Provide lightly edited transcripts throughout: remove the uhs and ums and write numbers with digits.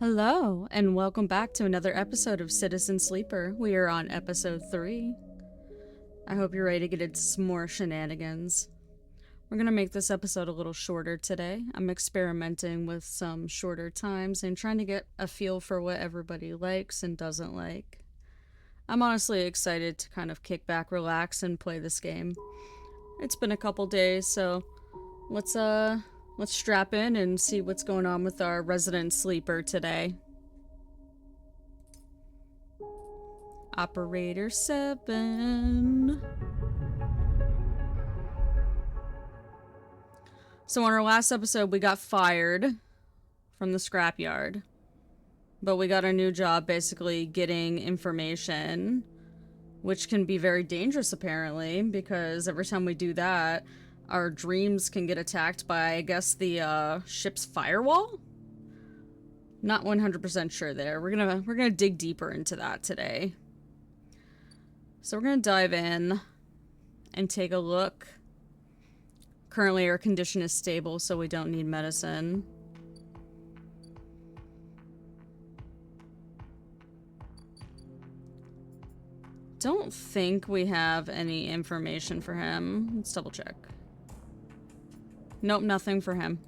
Hello, and welcome back to another episode of Citizen Sleeper. We are on episode 3. I hope you're ready to get into some more shenanigans. We're going to make this episode a little shorter today. I'm experimenting with some shorter times and trying to get a feel for what everybody likes and doesn't like. I'm honestly excited to kind of kick back, relax, and play this game. It's been a couple days, so let's strap in and see what's going on with our resident sleeper today. Operator 7. So on our last episode, we got fired from the scrapyard. But we got a new job basically getting information, which can be very dangerous apparently, because every time we do that, our dreams can get attacked by, I guess, the ship's firewall? Not 100% sure there. We're gonna dig deeper into that today. So we're gonna dive in and take a look. Currently our condition is stable, so we don't need medicine. Don't think we have any information for him. Let's double check. Nope, nothing for him.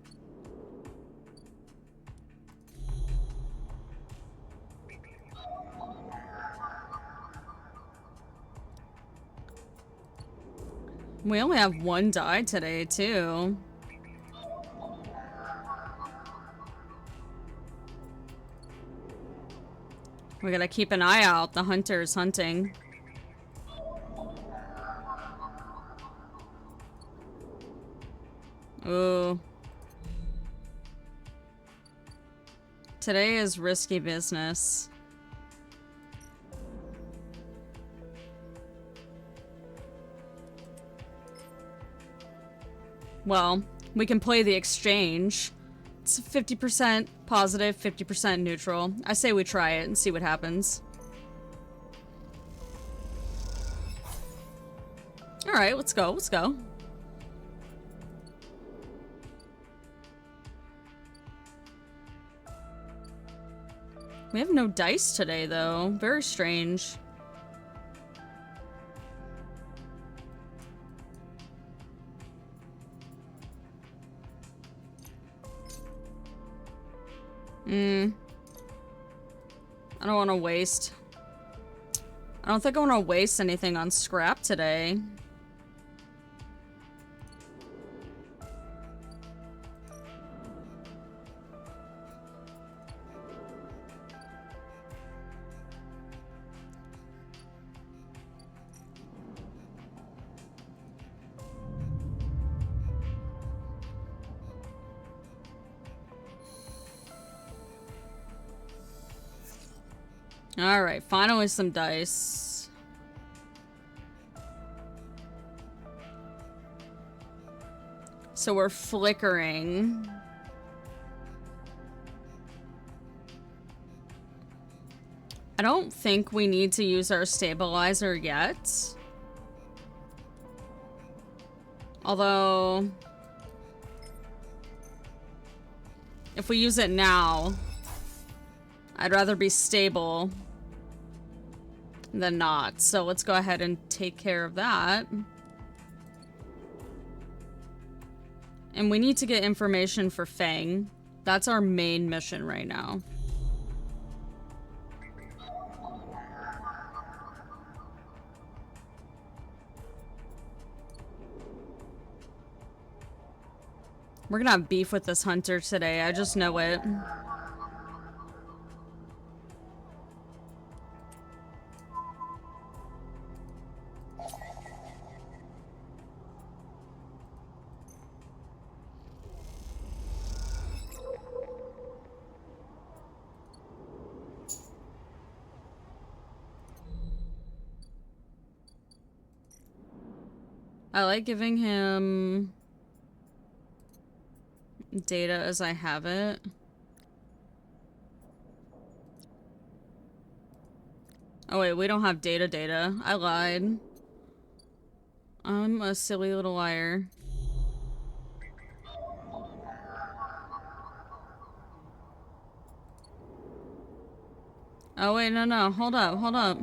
We only have one die today, too. We gotta keep an eye out. The hunter's hunting. Ooh. Today is risky business. Well, we can play the exchange. It's 50% positive, 50% neutral. I say we try it and see what happens. Alright, let's go, let's go. We have no dice today, though. Very strange. I don't want to waste. I don't think I want to waste anything on scrap today. Alright, finally some dice. So we're flickering. I don't think we need to use our stabilizer yet. Although, if we use it now, I'd rather be stable than not. So let's go ahead and take care of that. And we need to get information for Feng. That's our main mission right now. We're gonna have beef with this hunter today. I just know it. I like giving him data as I have it. Oh wait, we don't have data. I lied. I'm a silly little liar. Oh, wait, no. Hold up, hold up.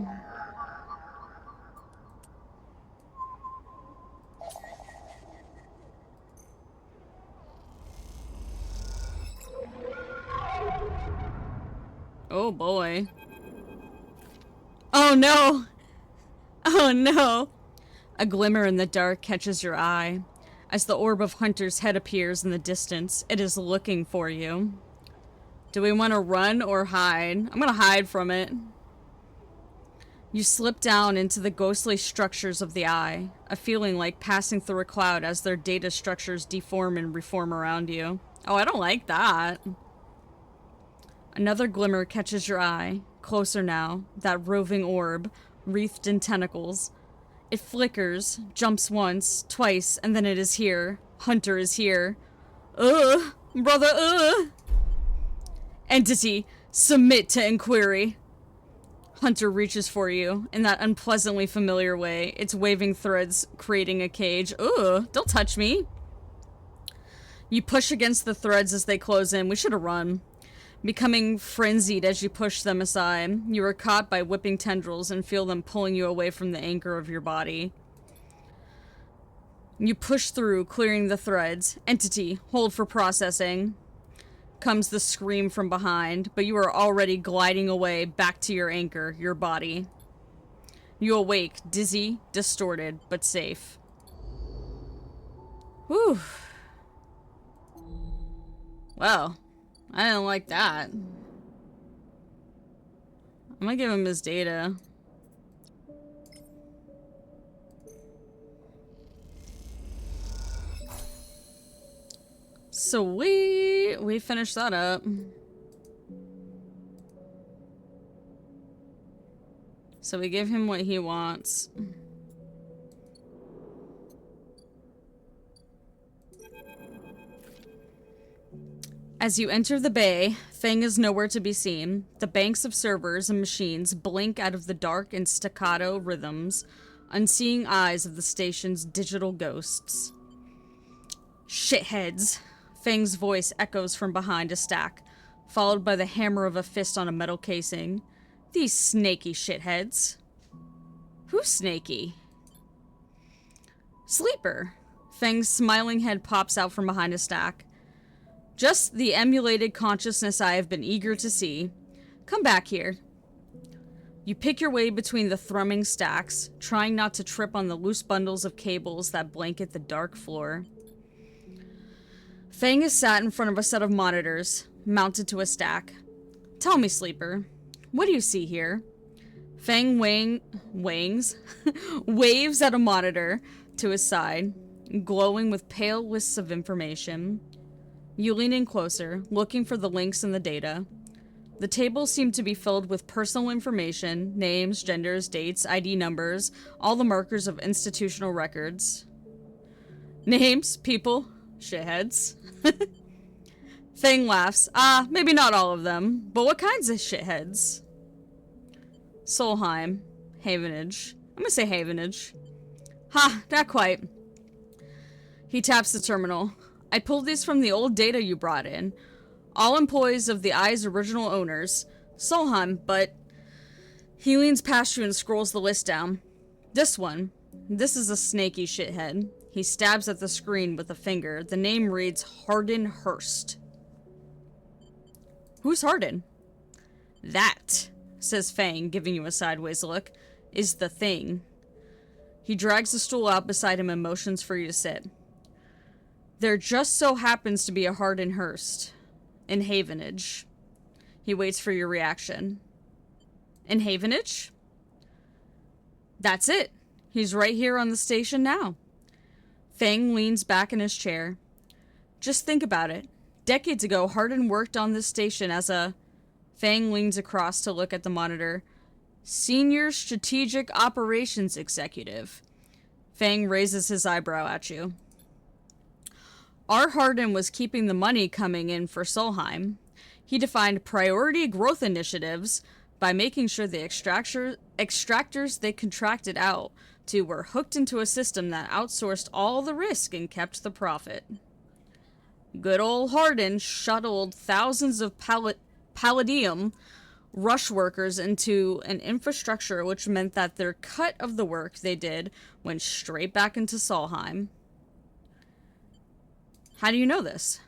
Oh, boy. Oh, no! Oh, no! A glimmer in the dark catches your eye. As the orb of Hunter's head appears in the distance, it is looking for you. Do we want to run or hide? I'm gonna hide from it. You slip down into the ghostly structures of the eye, a feeling like passing through a cloud as their data structures deform and reform around you. Oh, I don't like that. Another glimmer catches your eye, closer now, that roving orb, wreathed in tentacles. It flickers, jumps once, twice, and then it is here. Hunter is here. Ugh! Brother, ugh! Entity, submit to inquiry. Hunter reaches for you in that unpleasantly familiar way, its waving threads creating a cage. Ugh, don't touch me. You push against the threads as they close in. We should have run. Becoming frenzied as you push them aside, you are caught by whipping tendrils and feel them pulling you away from the anchor of your body. You push through, clearing the threads. Entity, hold for processing. Comes the scream from behind, but you are already gliding away back to your anchor, your body. You awake, dizzy, distorted, but safe. Whew. Well, I didn't like that. I'm gonna give him his data. So we finished that up. So we give him what he wants. As you enter the bay, Feng is nowhere to be seen. The banks of servers and machines blink out of the dark and staccato rhythms, unseeing eyes of the station's digital ghosts. Shitheads. Feng's voice echoes from behind a stack, followed by the hammer of a fist on a metal casing. These snaky shitheads. Who's snaky? Sleeper. Feng's smiling head pops out from behind a stack. Just the emulated consciousness I have been eager to see. Come back here. You pick your way between the thrumming stacks, trying not to trip on the loose bundles of cables that blanket the dark floor. Feng is sat in front of a set of monitors, mounted to a stack. Tell me, Sleeper, what do you see here? Feng waves at a monitor to his side, glowing with pale lists of information. You lean in closer, looking for the links in the data. The tables seem to be filled with personal information, names, genders, dates, ID numbers, all the markers of institutional records. Names, people, shitheads. Feng laughs. Maybe not all of them, but what kinds of shitheads? Solheim. Havenage. I'm gonna say Havenage. Ha, not quite. He taps the terminal. I pulled these from the old data you brought in. All employees of the Eye's original owners. Solheim, but... He leans past you and scrolls the list down. This one. This is a snaky shithead. He stabs at the screen with a finger. The name reads Hardin Hurst. Who's Hardin? That, says Feng, giving you a sideways look, is the thing. He drags the stool out beside him and motions for you to sit. There just so happens to be a Hardin Hurst. In Havenage. He waits for your reaction. In Havenage? That's it. He's right here on the station now. Feng leans back in his chair. Just think about it. Decades ago, Hardin worked on this station as a... Feng leans across to look at the monitor. Senior Strategic Operations Executive. Feng raises his eyebrow at you. Our Hardin was keeping the money coming in for Solheim. He defined priority growth initiatives by making sure the extractors they contracted out to were hooked into a system that outsourced all the risk and kept the profit. Good old Hardin shuttled thousands of palladium rush workers into an infrastructure, which meant that their cut of the work they did went straight back into Solheim. How do you know this?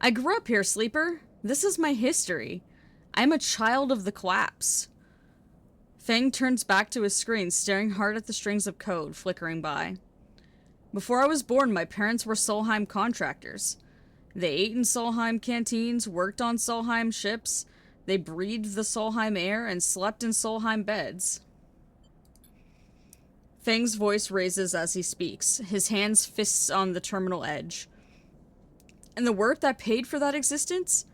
I grew up here, Sleeper. This is my history. I'm a child of the collapse. Feng turns back to his screen, staring hard at the strings of code flickering by. Before I was born, my parents were Solheim contractors. They ate in Solheim canteens, worked on Solheim ships, they breathed the Solheim air, and slept in Solheim beds. Feng's voice raises as he speaks, his hands fists on the terminal edge. And the work that paid for that existence?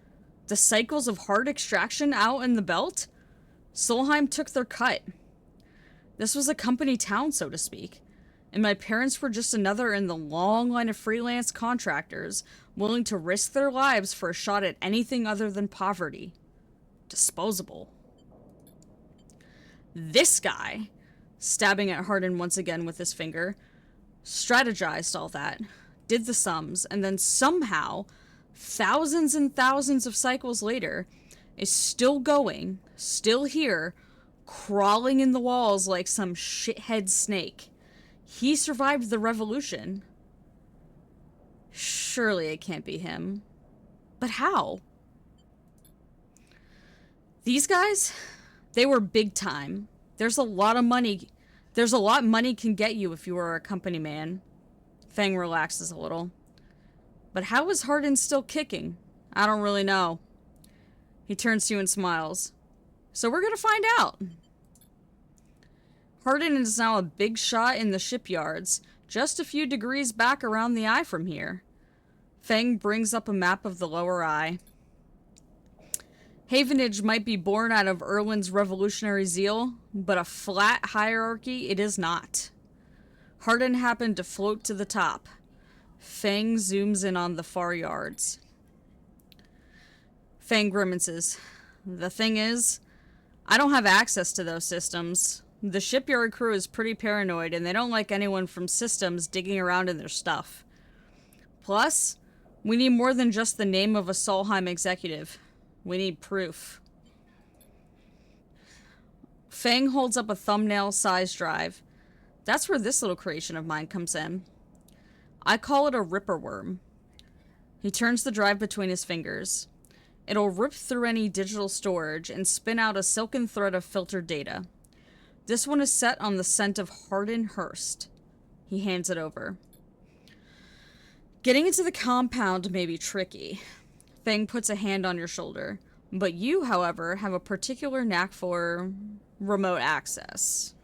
The cycles of hard extraction out in the belt? Solheim took their cut. This was a company town, so to speak. And my parents were just another in the long line of freelance contractors willing to risk their lives for a shot at anything other than poverty. Disposable. This guy, stabbing at Hardin once again with his finger, strategized all that, did the sums, and then somehow, thousands and thousands of cycles later, is still going, still here, crawling in the walls like some shithead snake. He survived the revolution. Surely it can't be him. But how? These guys, they were big time. There's a lot of money. There's a lot money can get you if you are a company man. Feng relaxes a little. But how is Hardin still kicking? I don't really know. He turns to you and smiles. So we're gonna find out. Hardin is now a big shot in the shipyards, just a few degrees back around the eye from here. Feng brings up a map of the lower eye. Havenage might be born out of Erwin's revolutionary zeal, but a flat hierarchy it is not. Hardin happened to float to the top. Feng zooms in on the far yards. Feng grimaces. The thing is, I don't have access to those systems. The shipyard crew is pretty paranoid, and they don't like anyone from systems digging around in their stuff. Plus, we need more than just the name of a Solheim executive. We need proof. Feng holds up a thumbnail-sized drive. That's where this little creation of mine comes in. I call it a ripper worm. He turns the drive between his fingers. It'll rip through any digital storage and spin out a silken thread of filtered data. This one is set on the scent of Hardin Hurst. He hands it over. Getting into the compound may be tricky. Feng puts a hand on your shoulder. But you, however, have a particular knack for remote access.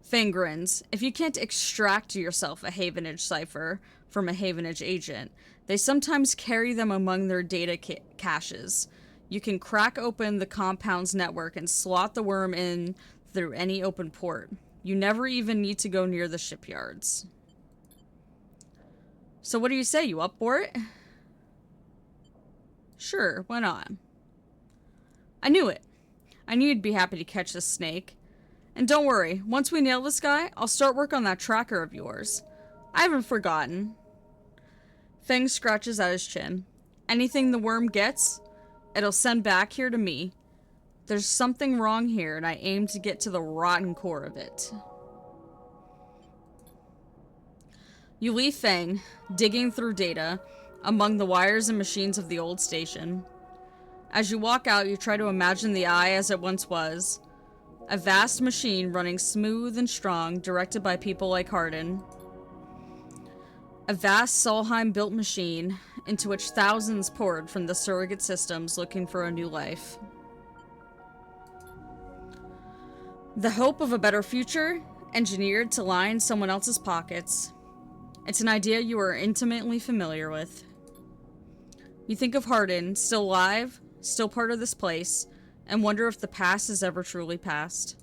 Feng grins. If you can't extract yourself a Havenage cipher from a Havenage agent, they sometimes carry them among their data caches. You can crack open the compound's network and slot the worm in through any open port. You never even need to go near the shipyards. So what do you say? You up for it? Sure, why not? I knew it. I knew you'd be happy to catch this snake. And don't worry, once we nail this guy, I'll start work on that tracker of yours. I haven't forgotten. Feng scratches at his chin. Anything the worm gets, it'll send back here to me. There's something wrong here, and I aim to get to the rotten core of it. You leave Feng, digging through data, among the wires and machines of the old station. As you walk out, you try to imagine the eye as it once was. A vast machine running smooth and strong, directed by people like Hardin. A vast Solheim-built machine, into which thousands poured from the surrogate systems looking for a new life. The hope of a better future, engineered to line someone else's pockets. It's an idea you are intimately familiar with. You think of Hardin, still alive, still part of this place, and wonder if the past is ever truly past.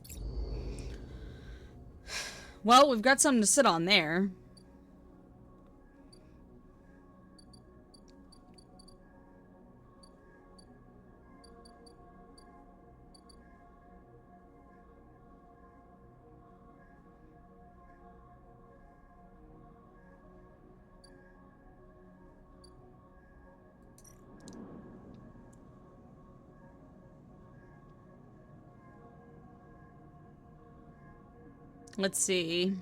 Well, we've got something to sit on there. Let's see.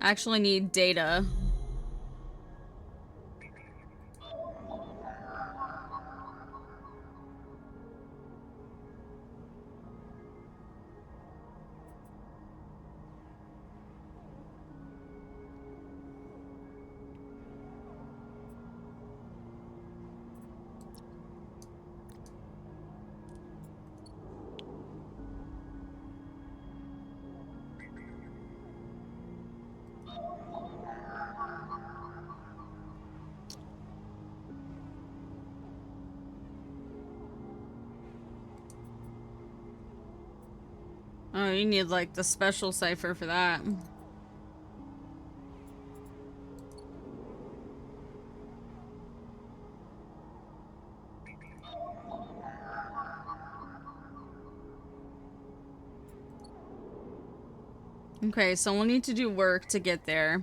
I actually need data. Oh, you need like the special cipher for that. Okay, so we'll need to do work to get there.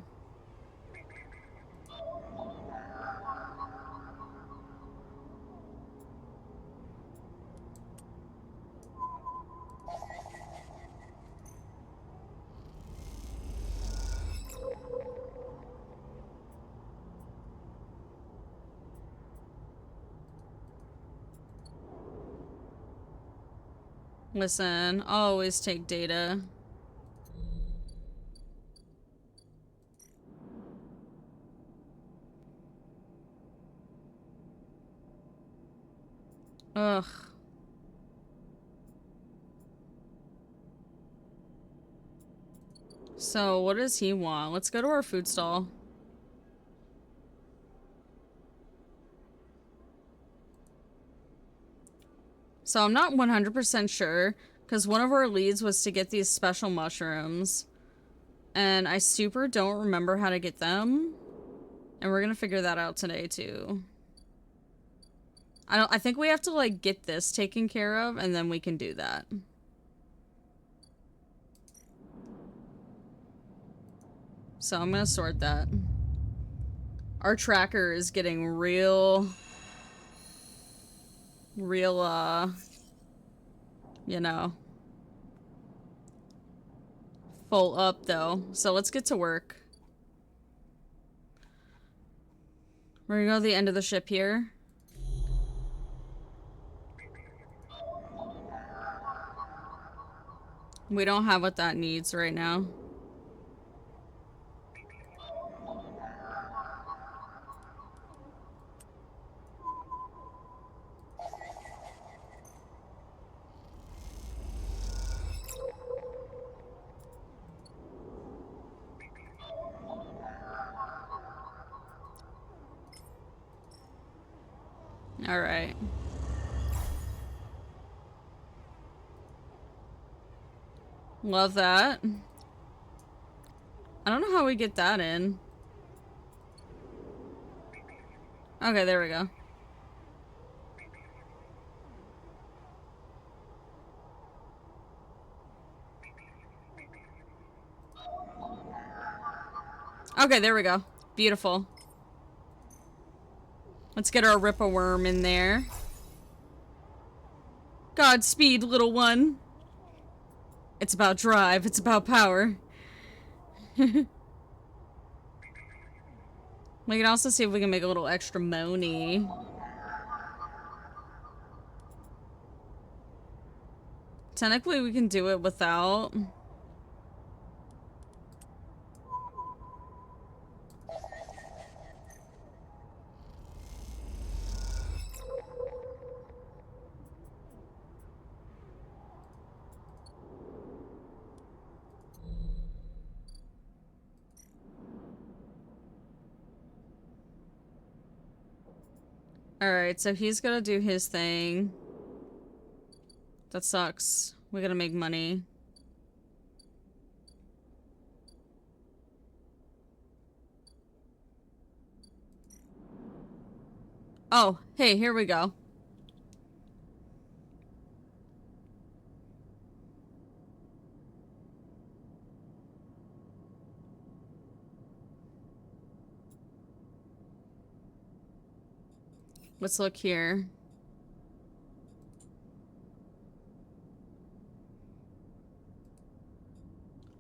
Listen, I'll always take data. Ugh. So, what does he want? Let's go to our food stall. So, I'm not 100% sure, because one of our leads was to get these special mushrooms. And I super don't remember how to get them. And we're gonna figure that out today, too. I think we have to, like, get this taken care of, and then we can do that. So I'm gonna sort that. Our tracker is getting real, you know, full up, though. So let's get to work. We're gonna go to the end of the ship here. We don't have what that needs right now. Alright. Love that. I don't know how we get that in. Okay, there we go. Okay, there we go. Beautiful. Let's get our Rip-a-Worm in there. Godspeed, little one. It's about drive. It's about power. We can also see if we can make a little extra money. Technically, we can do it without. Alright, so he's gonna do his thing. That sucks. We gotta make money. Oh, hey, here we go. Let's look here.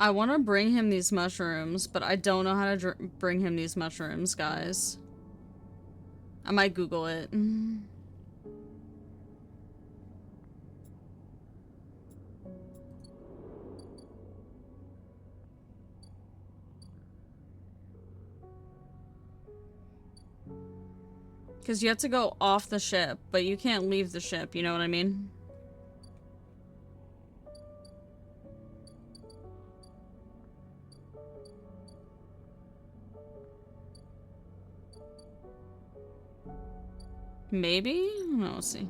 I want to bring him these mushrooms, but I don't know how to bring him these mushrooms, guys. I might Google it. Because you have to go off the ship, but you can't leave the ship, you know what I mean? Maybe? No, let's see.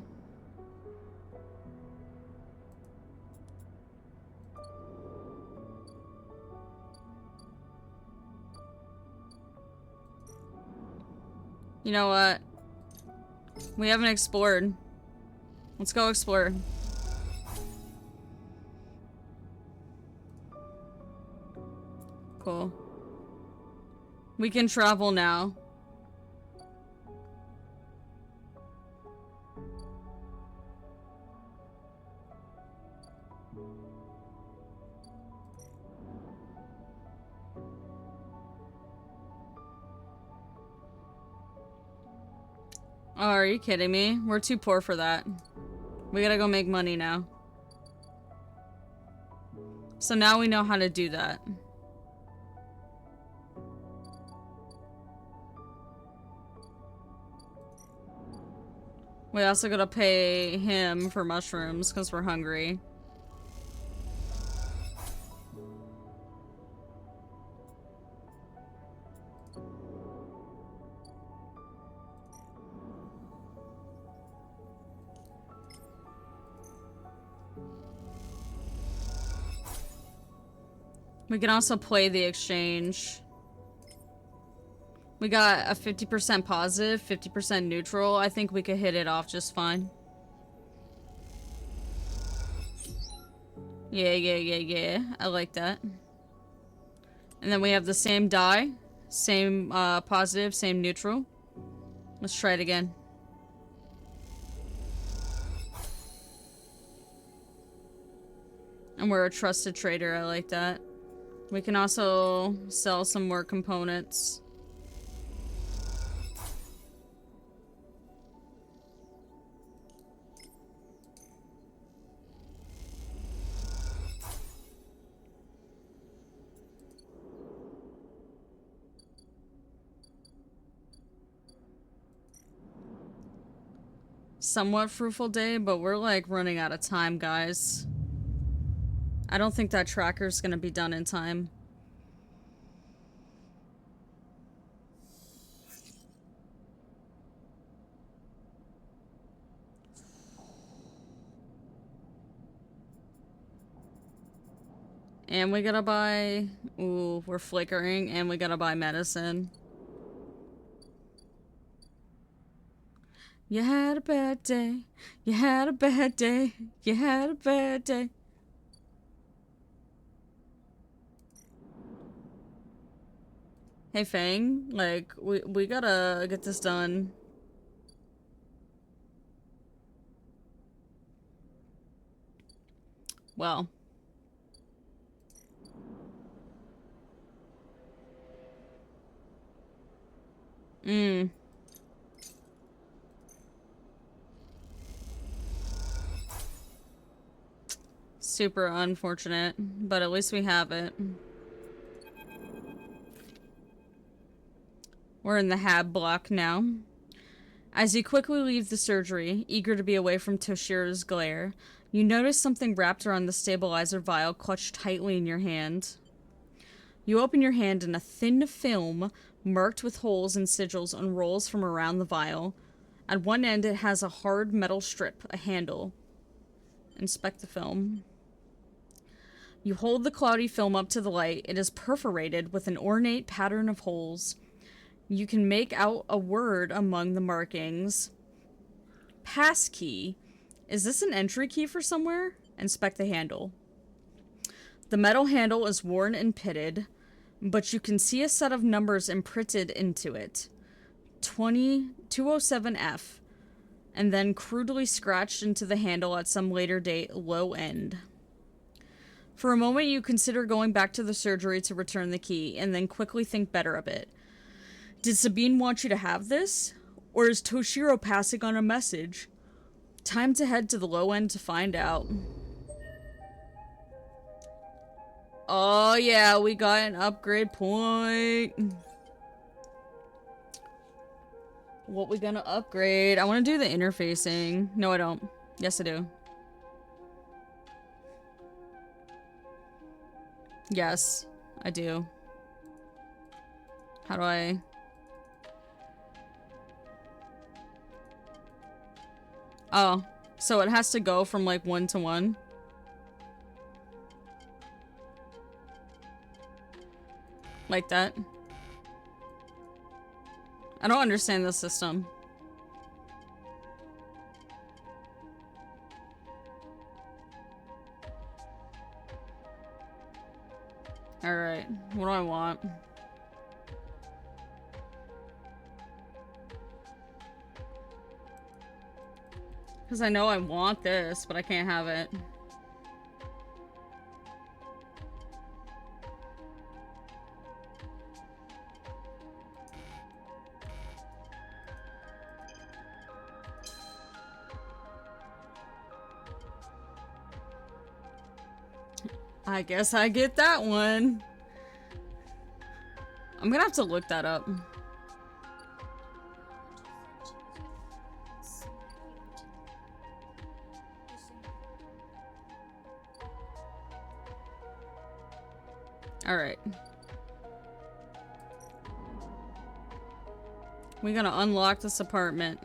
You know what? We haven't explored. Let's go explore. Cool. We can travel now. Oh, are you kidding me? We're too poor for that. We gotta go make money now. So now we know how to do that. We also gotta pay him for mushrooms because we're hungry. We can also play the exchange. We got a 50% positive, 50% neutral. I think we could hit it off just fine. Yeah. I like that. And then we have the same die. Same positive, same neutral. Let's try it again. And we're a trusted trader. I like that. We can also sell some more components. Somewhat fruitful day, but we're like running out of time, guys. I don't think that tracker's gonna be done in time. And we gotta buy... Ooh, we're flickering, and we gotta buy medicine. You had a bad day. You had a bad day. You had a bad day. Hey, Feng, like, we gotta get this done. Well. Super unfortunate, but at least we have it. We're in the Hab block now. As you quickly leave the surgery, eager to be away from Toshira's glare, you notice something wrapped around the stabilizer vial clutched tightly in your hand. You open your hand and a thin film, marked with holes and sigils, unrolls from around the vial. At one end it has a hard metal strip, a handle. Inspect the film. You hold the cloudy film up to the light. It is perforated with an ornate pattern of holes. You can make out a word among the markings. Passkey. Is this an entry key for somewhere? Inspect the handle. The metal handle is worn and pitted, but you can see a set of numbers imprinted into it. 207F, and then crudely scratched into the handle at some later date, low end. For a moment, you consider going back to the surgery to return the key, and then quickly think better of it. Did Sabine want you to have this? Or is Toshiro passing on a message? Time to head to the low end to find out. Oh yeah, we got an upgrade point. What we gonna upgrade? I want to do the interfacing. No, I don't. Yes, I do. Yes, I do. How do I... Oh, so it has to go from like 1 to 1? Like that? I don't understand the system. Alright, what do I want? Because I know I want this, but I can't have it. I guess I get that one. I'm gonna have to look that up. Alright. We're gonna unlock this apartment.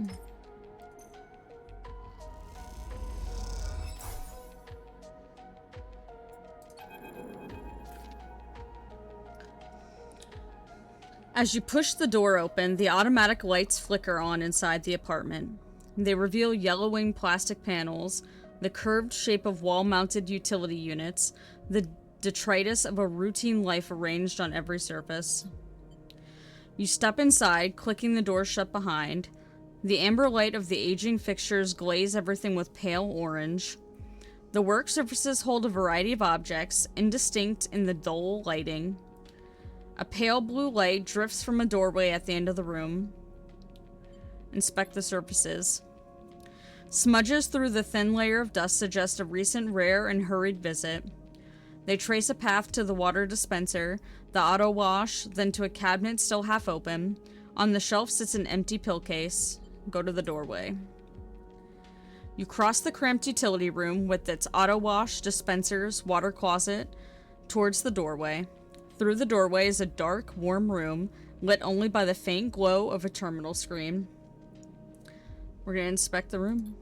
As you push the door open, the automatic lights flicker on inside the apartment. They reveal yellowing plastic panels, the curved shape of wall-mounted utility units, the detritus of a routine life arranged on every surface. You step inside, clicking the door shut behind. The amber light of the aging fixtures glaze everything with pale orange. The work surfaces hold a variety of objects, indistinct in the dull lighting. A pale blue light drifts from a doorway at the end of the room. Inspect the surfaces. Smudges through the thin layer of dust suggest a recent rare and hurried visit. They trace a path to the water dispenser, the auto wash, then to a cabinet still half open. On the shelf sits an empty pill case. Go to the doorway. You cross the cramped utility room with its auto wash, dispensers, water closet towards the doorway. Through the doorway is a dark, warm room, lit only by the faint glow of a terminal screen. We're gonna inspect the room.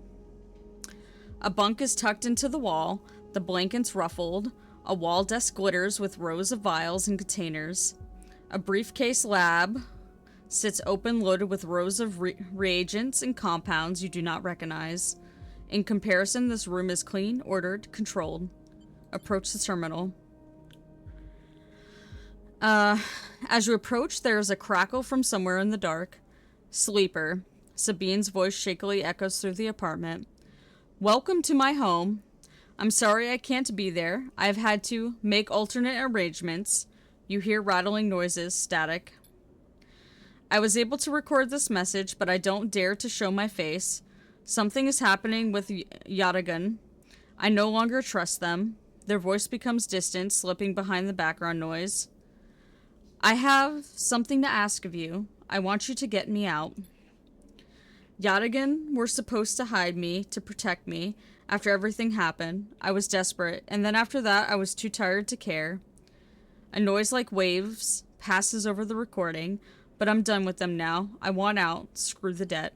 A bunk is tucked into the wall, the blankets ruffled. A wall desk glitters with rows of vials and containers. A briefcase lab sits open, loaded with rows of reagents and compounds you do not recognize. In comparison, this room is clean, ordered, controlled. Approach the terminal. As you approach, there is a crackle from somewhere in the dark. Sleeper. Sabine's voice shakily echoes through the apartment. Welcome to my home. I'm sorry I can't be there. I've had to make alternate arrangements. You hear rattling noises, static. I was able to record this message, but I don't dare to show my face. Something is happening with Yatagan. I no longer trust them. Their voice becomes distant, slipping behind the background noise. I have something to ask of you. I want you to get me out. Yatagan were supposed to hide me, to protect me. After everything happened, I was desperate, and then after that, I was too tired to care. A noise like waves passes over the recording, but I'm done with them now. I want out. Screw the debt.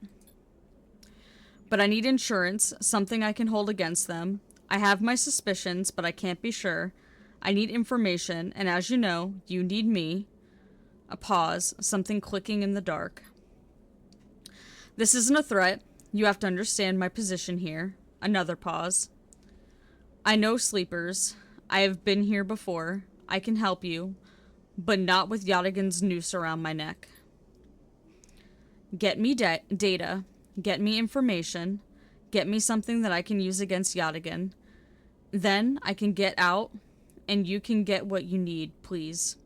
But I need insurance, something I can hold against them. I have my suspicions, but I can't be sure. I need information, and as you know, you need me. A pause, something clicking in the dark. This isn't a threat. You have to understand my position here. Another pause. I know sleepers. I have been here before. I can help you, but not with Yatagan's noose around my neck. Get me data. Get me information. Get me something that I can use against Yatagan. Then I can get out and you can get what you need, please.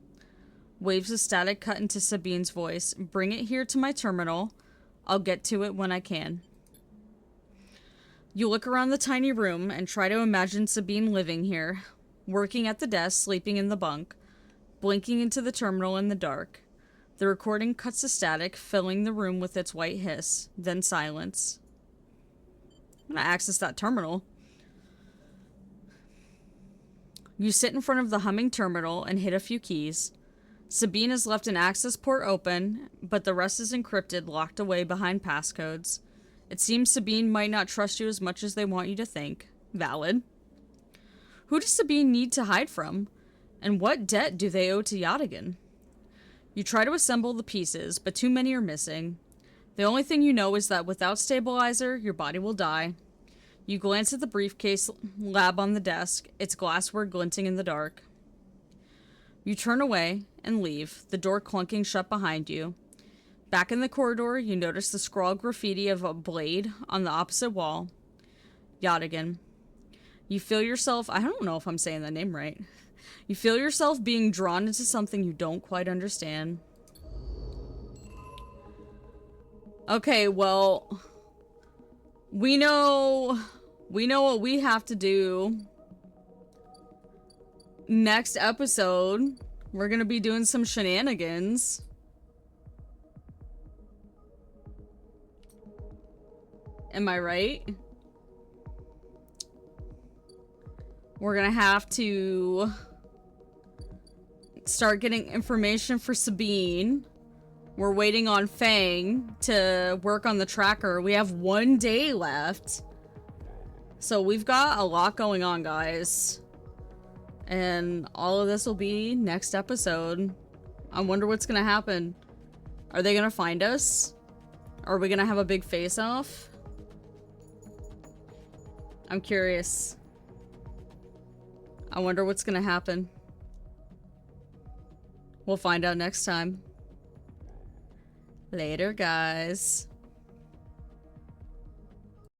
Waves of static cut into Sabine's voice. Bring it here to my terminal. I'll get to it when I can. You look around the tiny room and try to imagine Sabine living here, working at the desk, sleeping in the bunk, blinking into the terminal in the dark. The recording cuts to static, filling the room with its white hiss, then silence. I'm gonna access that terminal. You sit in front of the humming terminal and hit a few keys. Sabine has left an access port open, but the rest is encrypted, locked away behind passcodes. It seems Sabine might not trust you as much as they want you to think. Valid. Who does Sabine need to hide from? And what debt do they owe to Yadigan? You try to assemble the pieces, but too many are missing. The only thing you know is that without stabilizer, your body will die. You glance at the briefcase lab on the desk, its glassware glinting in the dark. You turn away and leave, the door clunking shut behind you. Back in the corridor, you notice the scrawled graffiti of a blade on the opposite wall. Yadigan. You feel yourself, I don't know if I'm saying that name right. You feel yourself being drawn into something you don't quite understand. Okay, well, we know what we have to do. Next episode, we're gonna be doing some shenanigans. Am I right? We're gonna have to start getting information for Sabine. We're waiting on Feng to work on the tracker. We have 1 day left. So we've got a lot going on, guys. And all of this will be next episode. I wonder what's gonna happen. Are they gonna find us? Are we gonna have a big face-off? I'm curious. I wonder what's gonna happen. We'll find out next time. Later, guys.